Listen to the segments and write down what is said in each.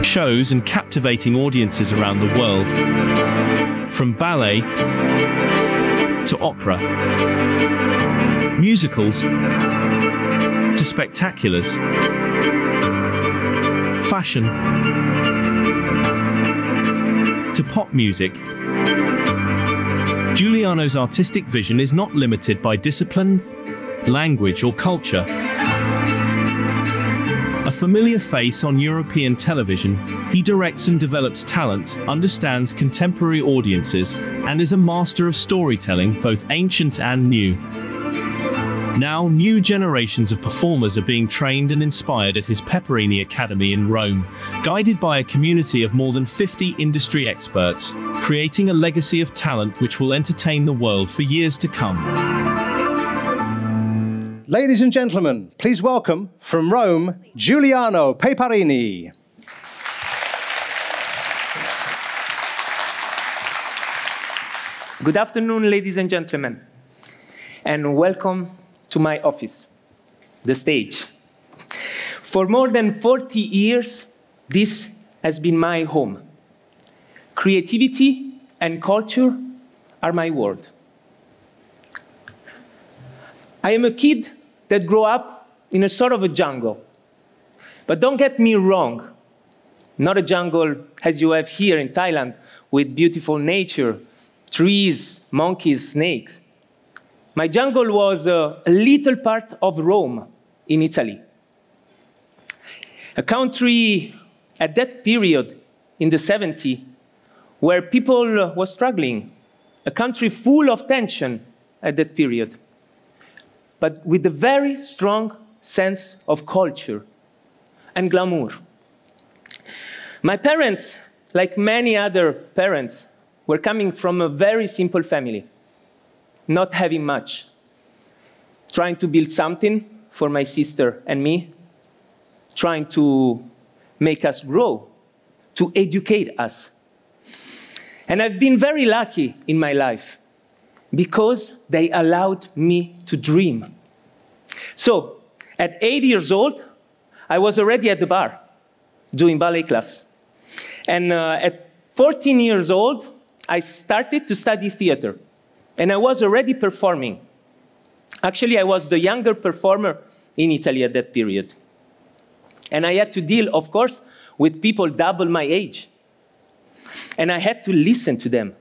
shows and captivating audiences around the world, from ballet to opera, musicals to spectaculars, fashion to pop music. Giuliano's artistic vision is not limited by discipline, language, or culture. A familiar face on European television, he directs and develops talent, understands contemporary audiences, and is a master of storytelling, both ancient and new. Now, new generations of performers are being trained and inspired at his Peparini Academy in Rome, guided by a community of more than 50 industry experts, creating a legacy of talent which will entertain the world for years to come. Ladies and gentlemen, please welcome from Rome, Giuliano Peparini. Good afternoon, ladies and gentlemen, and welcome to my office, the stage. For more than 40 years, this has been my home. Creativity and culture are my world. I am a kid that grew up in a sort of a jungle. But don't get me wrong, not a jungle as you have here in Thailand with beautiful nature, trees, monkeys, snakes. My jungle was a little part of Rome in Italy. A country at that period in the 70s where people were struggling. A country full of tension at that period, but with a very strong sense of culture and glamour. My parents, like many other parents, were coming from a very simple family, not having much, trying to build something for my sister and me, trying to make us grow, to educate us. And I've been very lucky in my life because they allowed me to dream. So, at 8 years old, I was already at the bar doing ballet class. And at 14 years old, I started to study theater. And I was already performing. Actually, I was the younger performer in Italy at that period. And I had to deal, of course, with people double my age. And I had to listen to them.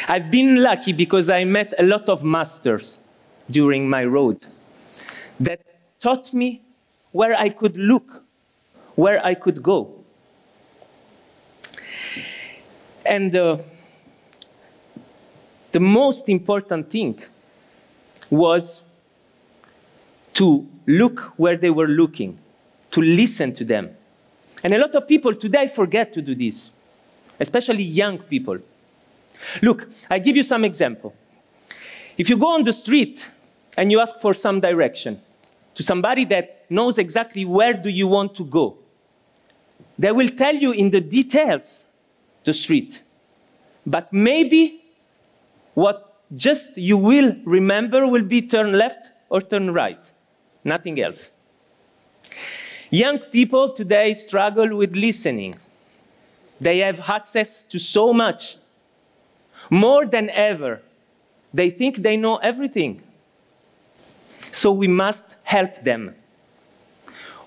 I've been lucky because I met a lot of masters during my road that taught me where I could look, where I could go. And the most important thing was to look where they were looking, to listen to them. And a lot of people today forget to do this, especially young people. Look, I give you some example. If you go on the street and you ask for some direction to somebody that knows exactly where do you want to go, they will tell you in the details the street. But maybe what just you will remember will be turn left or turn right, nothing else. Young people today struggle with listening. They have access to so much. More than ever, they think they know everything. So we must help them.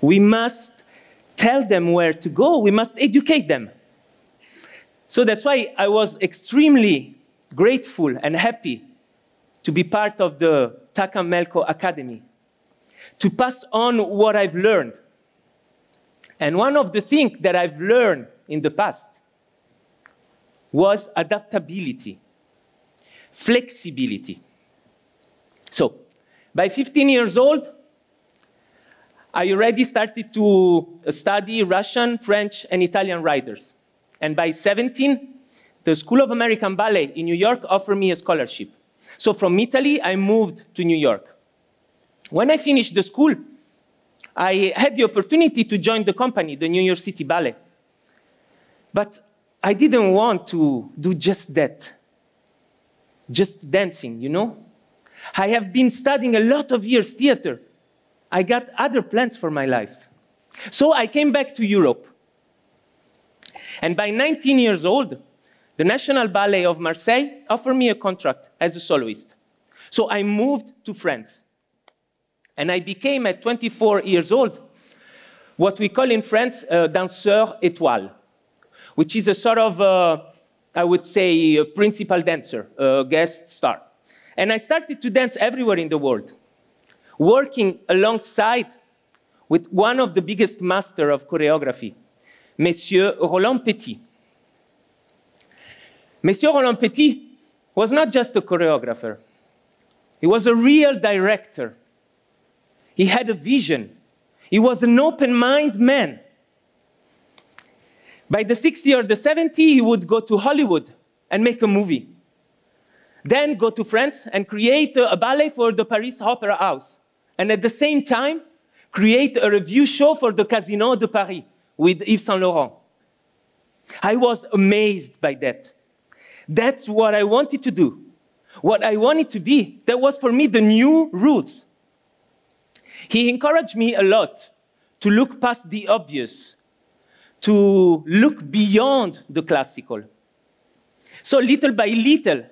We must tell them where to go. We must educate them. So that's why I was extremely grateful and happy to be part of the THACCA Melco Academy, to pass on what I've learned. And one of the things that I've learned in the past was adaptability, flexibility. So, by 15 years old, I already started to study Russian, French, and Italian writers. And by 17, the School of American Ballet in New York offered me a scholarship. So from Italy, I moved to New York. When I finished the school, I had the opportunity to join the company, the New York City Ballet. But I didn't want to do just that, just dancing, you know? I have been studying a lot of years theater. I got other plans for my life. So I came back to Europe. And by 19 years old, the National Ballet of Marseille offered me a contract as a soloist. So I moved to France. And I became, at 24 years old, what we call in France a danseur étoile, which is a sort of, I would say, a principal dancer, a guest star. And I started to dance everywhere in the world, working alongside with one of the biggest masters of choreography, Monsieur Roland Petit. Monsieur Roland Petit was not just a choreographer. He was a real director. He had a vision. He was an open-minded man. By the 60s or the 70s, he would go to Hollywood and make a movie. Then go to France and create a ballet for the Paris Opera House. And at the same time, create a review show for the Casino de Paris with Yves Saint Laurent. I was amazed by that. That's what I wanted to do. What I wanted to be, that was for me the new roots. He encouraged me a lot to look past the obvious, to look beyond the classical. So little by little,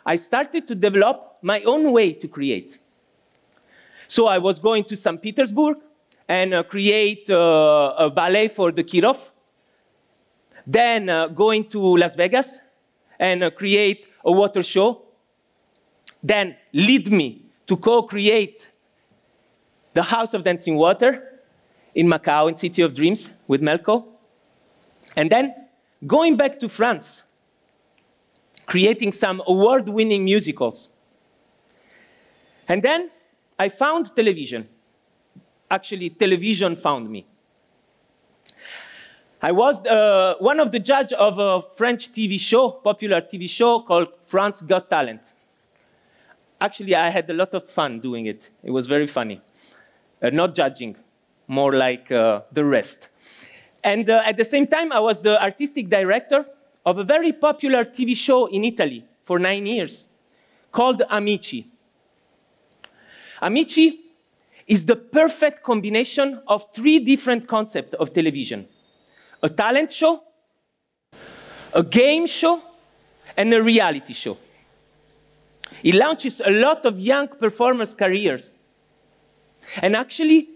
I started to develop my own way to create. So I was going to St. Petersburg and create a ballet for the Kirov. Then going to Las Vegas and create a water show. Then lead me to co-create the House of Dancing Water in Macau, in City of Dreams, with Melco. And then going back to France, creating some award-winning musicals. And then I found television. Actually, television found me. I was one of the judges of a French TV show, popular TV show called France Got Talent. Actually, I had a lot of fun doing it. It was very funny. Not judging, more like the rest. And at the same time, I was the artistic director of a very popular TV show in Italy for 9 years called Amici. Amici is the perfect combination of 3 different concepts of television: a talent show, a game show, and a reality show. It launches a lot of young performers' careers. And actually,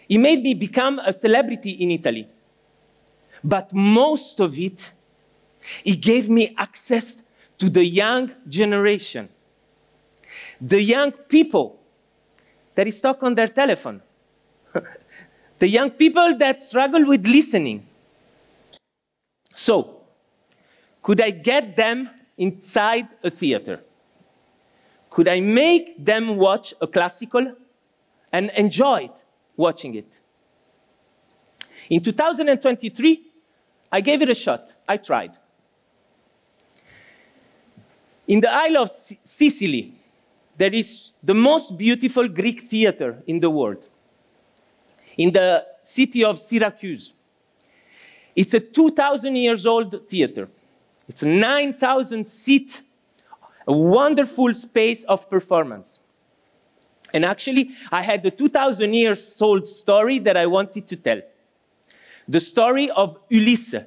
it made me become a celebrity in Italy. But most of it, it gave me access to the young generation. The young people that is stuck on their telephone. The young people that struggle with listening. So, could I get them inside a theater? Could I make them watch a classical and enjoy watching it? In 2023, I gave it a shot. I tried. In the Isle of Sicily, there is the most beautiful Greek theater in the world. In the city of Syracuse. It's a 2,000 years old theater. It's a 9,000 seat, a wonderful space of performance. And actually, I had a 2,000 years old story that I wanted to tell. The story of Ulysses.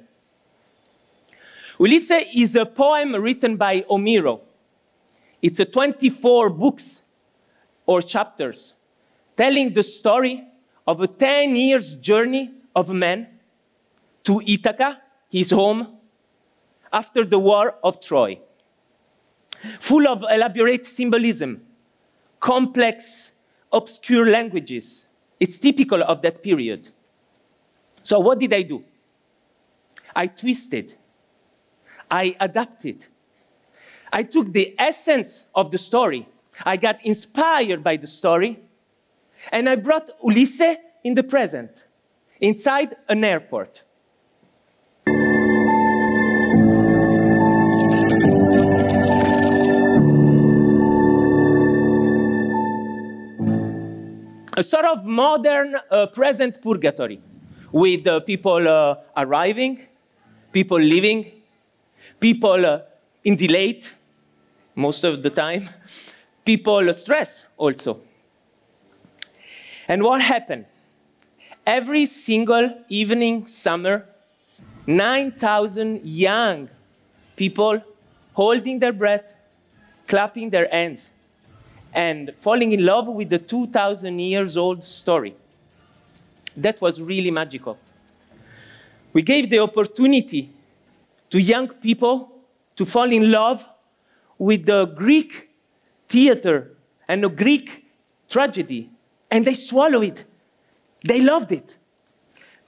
Ulysses is a poem written by Homero. It's a 24 books or chapters telling the story of a 10 years journey of a man to Ithaca, his home, after the war of Troy. Full of elaborate symbolism, complex, obscure languages. It's typical of that period. So what did I do? I twisted. I adapted. I took the essence of the story. I got inspired by the story. And I brought Ulysses in the present, inside an airport. A sort of modern present purgatory with people arriving, people leaving, people in delay most of the time, people stress also. And what happened? Every single evening, summer, 9,000 young people holding their breath, clapping their hands, and falling in love with the 2,000 years old story. That was really magical. We gave the opportunity to young people to fall in love with the Greek theater and the Greek tragedy, and they swallowed it. They loved it.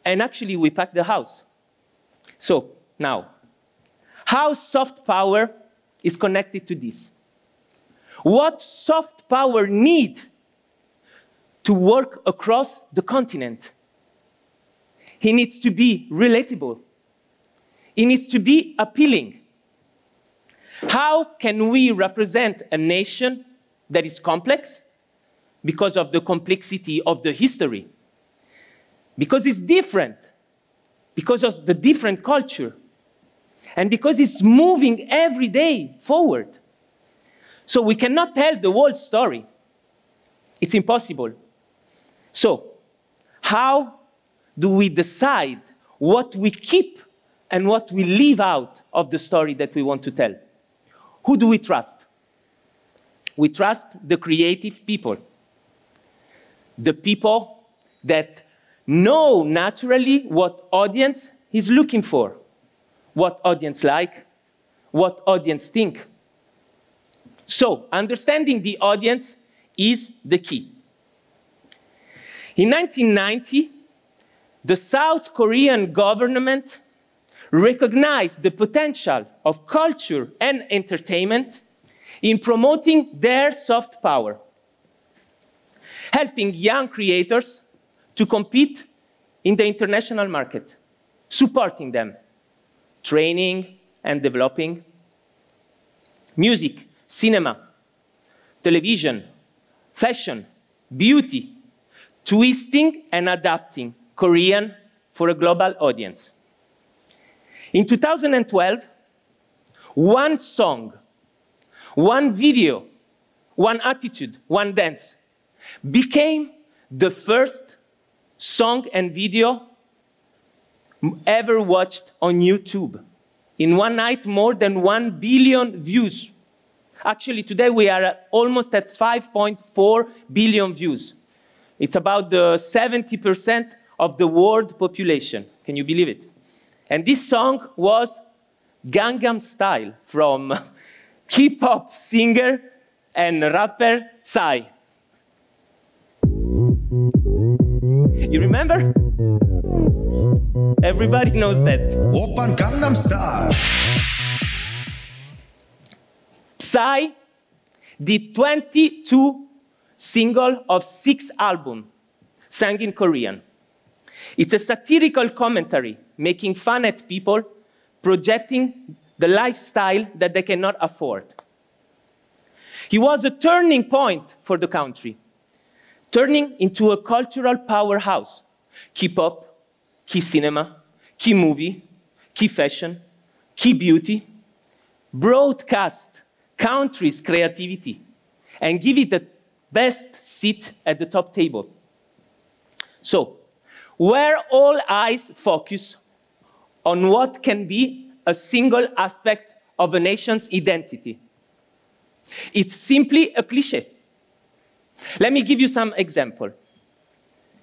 And actually, we packed the house. So, now, how soft power is connected to this? What soft power need to work across the continent? He needs to be relatable. He needs to be appealing. How can we represent a nation that is complex? Because of the complexity of the history. Because it's different. Because of the different culture. And because it's moving every day forward. So we cannot tell the whole story. It's impossible. So, how do we decide what we keep and what we leave out of the story that we want to tell? Who do we trust? We trust the creative people. The people that know naturally what audience is looking for, what audience like, what audience think. So, understanding the audience is the key. In 1990, the South Korean government recognized the potential of culture and entertainment in promoting their soft power, helping young creators to compete in the international market, supporting them, training and developing music, cinema, television, fashion, beauty, twisting and adapting Korean for a global audience. In 2012, one song, one video, one attitude, one dance became the first song and video ever watched on YouTube. In one night, more than 1 billion views. Actually, today we are almost at 5.4 billion views. It's about the 70% of the world population. Can you believe it? And this song was Gangnam Style from hip-hop singer and rapper Psy. You remember? Everybody knows that. Oppan Gangnam Style. Psy did 22 singles of 6 albums, sang in Korean. It's a satirical commentary, making fun at people, projecting the lifestyle that they cannot afford. He was a turning point for the country, turning into a cultural powerhouse. Key pop, key cinema, key movie, key fashion, key beauty, broadcast country's creativity, and give it the best seat at the top table. So, where all eyes focus on what can be a single aspect of a nation's identity. It's simply a cliché. Let me give you some example.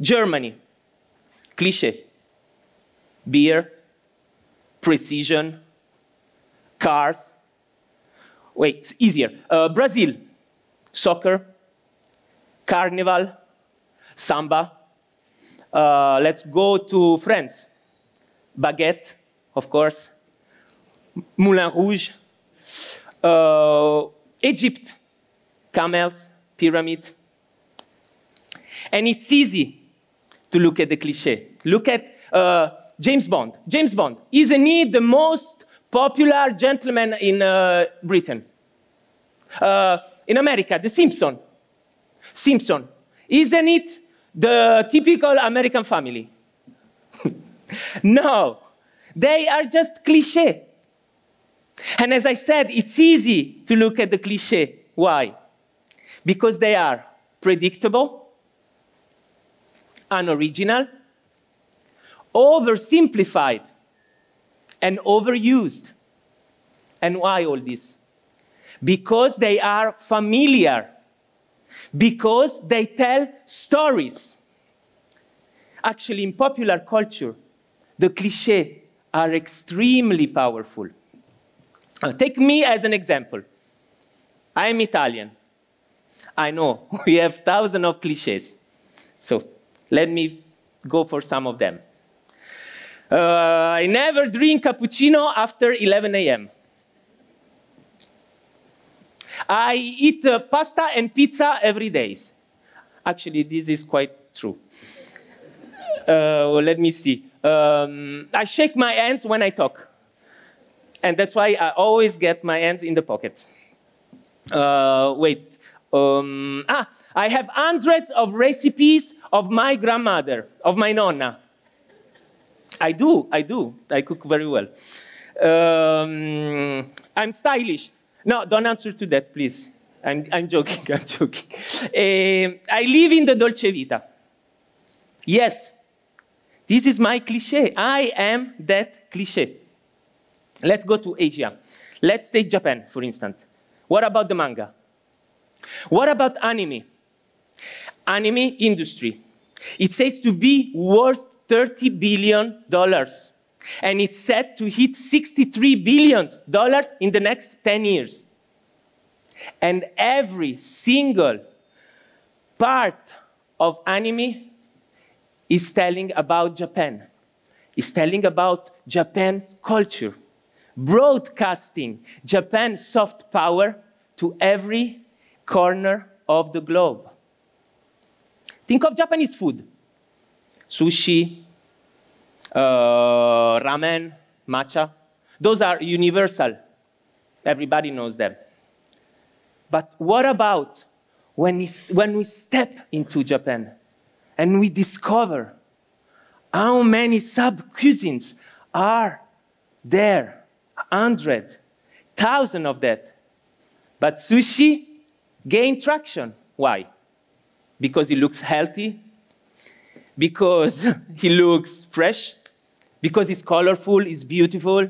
Germany, cliché. Beer, precision, cars. Wait, it's easier. Brazil, soccer, carnival, samba. Let's go to France. Baguette, of course. Moulin Rouge. Egypt, camels, pyramid. And it's easy to look at the cliché. Look at James Bond. James Bond. Isn't he the most popular gentleman in Britain? In America, the Simpson. Simpson. Isn't it the typical American family? No. They are just cliché. And as I said, it's easy to look at the cliché. Why? Because they are predictable, unoriginal, oversimplified, and overused. And why all this? Because they are familiar. Because they tell stories. Actually, in popular culture, the clichés are extremely powerful. Take me as an example. I am Italian. I know we have thousands of clichés. So let me go for some of them. I never drink cappuccino after 11 a.m. I eat pasta and pizza every day. Actually, this is quite true. Well, let me see. I shake my hands when I talk. And that's why I always get my hands in the pocket. I have hundreds of recipes of my grandmother, of my nonna. I do. I cook very well. I'm stylish. No, don't answer to that, please. I'm joking, I'm joking. I live in the Dolce Vita. Yes, this is my cliché. I am that cliché. Let's go to Asia. Let's take Japan, for instance. What about the manga? What about anime? Anime industry. It says to be worth $30 billion. And it's set to hit $63 billion in the next 10 years. And every single part of anime is telling about Japan, is telling about Japan's culture, broadcasting Japan's soft power to every corner of the globe. Think of Japanese food. Sushi, ramen, matcha. Those are universal. Everybody knows them. But what about when we step into Japan and we discover how many sub-cuisines are there? 100, 1,000 of that. But sushi gained traction. Why? Because it looks healthy, because he looks fresh, because it's colorful, it's beautiful,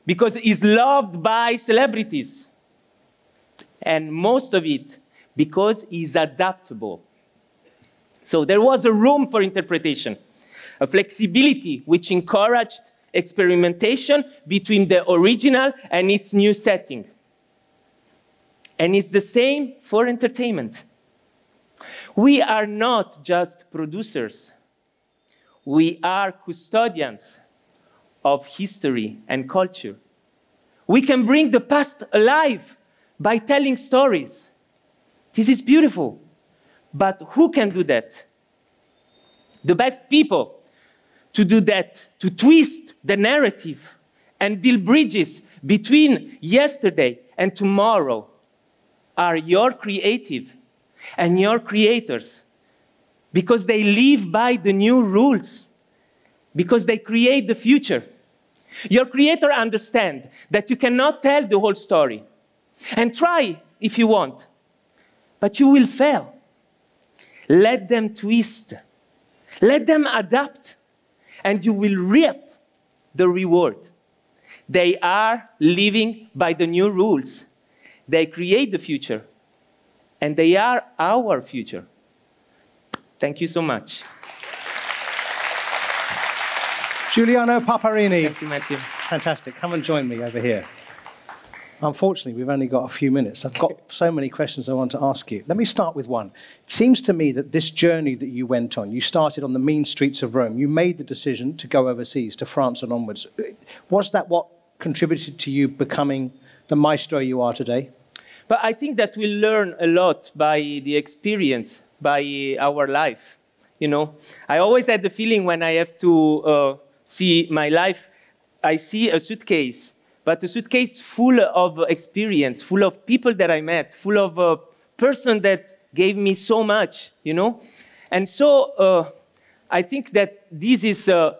because it's loved by celebrities. And most of it because it's adaptable. So there was a room for interpretation, a flexibility which encouraged experimentation between the original and its new setting. And it's the same for entertainment. We are not just producers. We are custodians of history and culture. We can bring the past alive by telling stories. This is beautiful. But who can do that? The best people to do that, to twist the narrative and build bridges between yesterday and tomorrow, are your creative and your creators, because they live by the new rules, because they create the future. Your creator understands that you cannot tell the whole story. And try if you want, but you will fail. Let them twist. Let them adapt, and you will reap the reward. They are living by the new rules. They create the future, and they are our future. Thank you so much. Giuliano Peparini. Thank you, Matthew. Fantastic. Come and join me over here. Unfortunately, we've only got a few minutes. I've got so many questions I want to ask you. Let me start with one. It seems to me that this journey that you went on, you started on the mean streets of Rome. You made the decision to go overseas, to France and onwards. Was that what contributed to you becoming the maestro you are today? But I think that we learn a lot by the experience, by our life. You know, I always had the feeling when I have to see my life, I see a suitcase. But a suitcase full of experience, full of people that I met, full of a person that gave me so much, you know? And so I think that this is the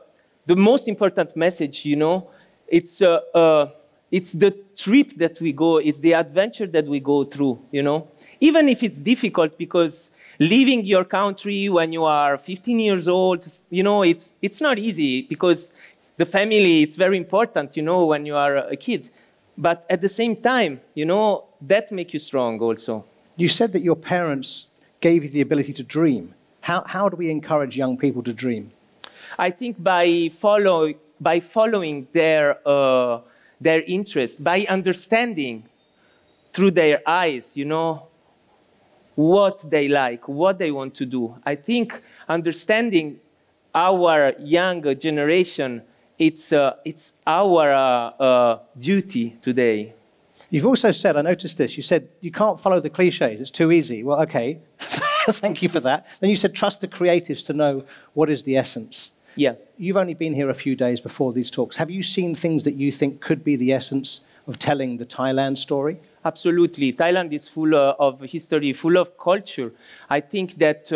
most important message, you know? It's the trip that we go, it's the adventure that we go through, you know? Even if it's difficult, because leaving your country when you are 15 years old, it's not easy because the family, it's very important, when you are a kid. But at the same time, that makes you strong also. You said that your parents gave you the ability to dream. How do we encourage young people to dream? I think by following their interest, by understanding through their eyes, what they like, what they want to do. I think understanding our younger generation, it's our duty today. You've also said, I noticed this, you said you can't follow the cliches, it's too easy. Well, okay, thank you for that. Then you said trust the creatives to know what is the essence. Yeah. You've only been here a few days before these talks. Have you seen things that you think could be the essence of telling the Thailand story? Absolutely. Thailand is full of history, full of culture. I think that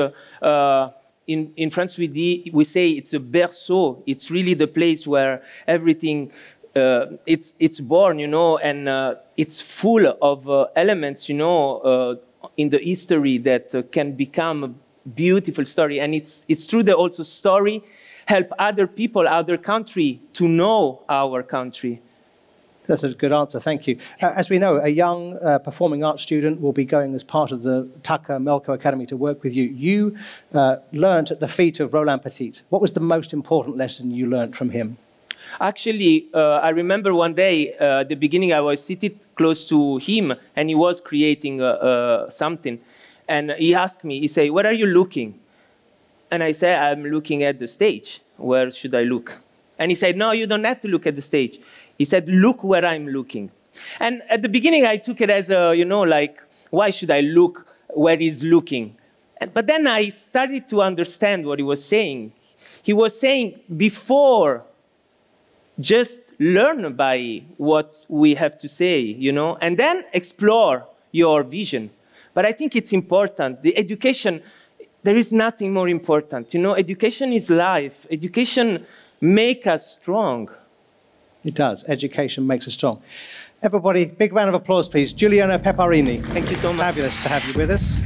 in France we say it's a berceau. It's really the place where everything it's born, and it's full of elements, in the history that can become a beautiful story. And it's through the also story help other people, other country to know our country. That's a good answer, thank you. As we know, a young performing arts student will be going as part of the THACCA Melco Academy to work with you. You learned at the feet of Roland Petit. What was the most important lesson you learned from him? Actually, I remember one day, at the beginning, I was seated close to him, and he was creating something. And he asked me, he said, "Where are you looking?" And I said, "I'm looking at the stage. Where should I look?" And he said, "No, you don't have to look at the stage." He said, "Look where I'm looking." And at the beginning, I took it as like, why should I look where he's looking? But then I started to understand what he was saying. He was saying, before, just learn by what we have to say, and then explore your vision. But I think it's important. The education, there is nothing more important. Education is life. Education makes us strong. It does. Education makes us strong. Everybody, big round of applause, please. Giuliano Peparini. Thank you so much. Fabulous to have you with us.